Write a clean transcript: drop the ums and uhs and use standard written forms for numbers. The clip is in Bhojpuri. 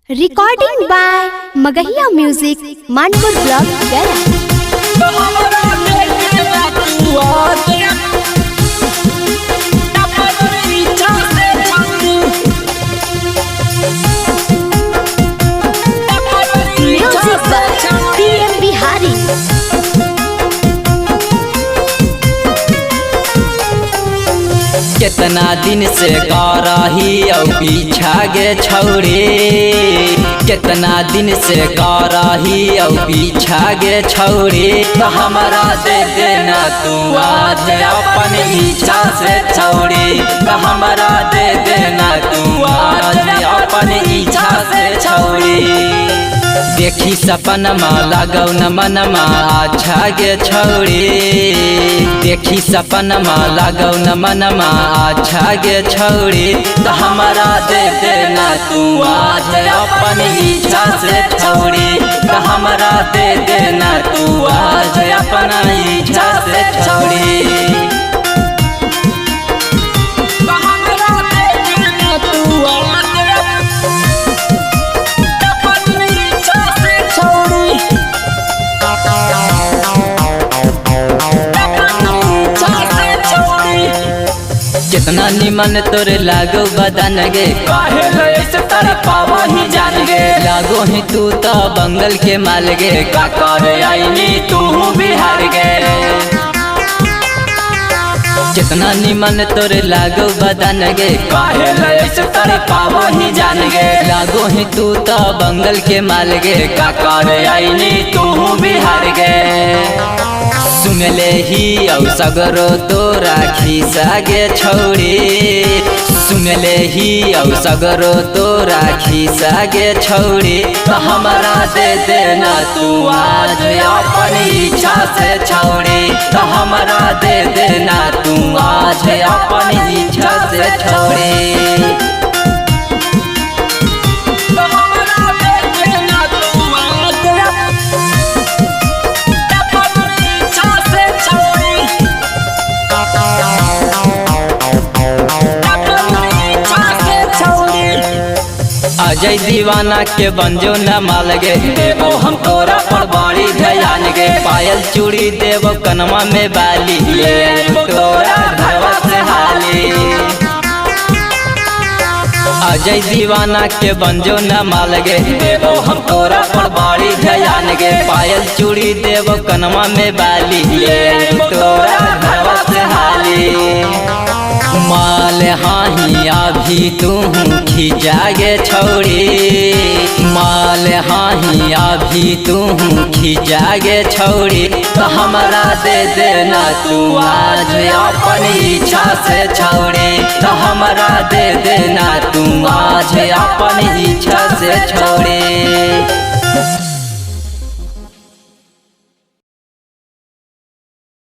Recording by Magahiya Music, Manpur Block, Gaya. Music by PM Bihari. कितना दिन से करही और पीछा गे छौरी, कितना दिन से करही और पीछा गे छौरी। तो हमारा दे देना तू आज अपन इच्छा से छौरी, तो हमारा दे देना तू आज अपन इच्छा से छौरी। देखी सपनमा लगौ न मनमा अच्छा गे छौरी, देखी सपनमा लगौ न मनमा अच्छा गे छौरी। तो हमारा दे देना तू आज अपन इच्छा से छौरी, तो हमारा दे देना तू आज अपन इच्छा से छौरी। कितना निमन तोरे लागो बदन गे, ऐसे तर पावा ही जान गे। लागो ही तू तो बंगल के माल गे, का करे आईनी तू बिहार गे। कितना निमन तोरे लागो बदन गे, ऐसे तर पावा ही जान गे। लागो ही तू तो बंगल के माल गे, का करे आईनी तू बिहार गे। सुनले ही औ सगरो तोरा खीसा गे छौरी, सुनले ही औ सगरो तोरा खीसा गे छौरी। तो हमारा दे देना तू आज अपन इच्छा से छौरी, तो हमारा दे देना तू आज अपन इच्छा से छौरी। अजय दीवाना के बंजो न माल गे, देवो हम तोरा पर बड़ी ध्यान गे। पायल चूड़ी देवो कनमा में बाली, ले तोरा घरवा से हाली। अजय दीवाना के बंजो न माल गे, देवो हम तोरा पर बड़ी ध्यान गे। पायल चूड़ी देवो कनमा में बाली, ले तोरा घरवा से हाली। माल हाही अभी तू खींचा गे छौरी, माल हाही अभी तू खींचा गे छौरी। तो हमारा दे देना तू आज अपन इच्छा से छौरी, तो हमारा दे देना तू आज अपन इच्छा से छौरी।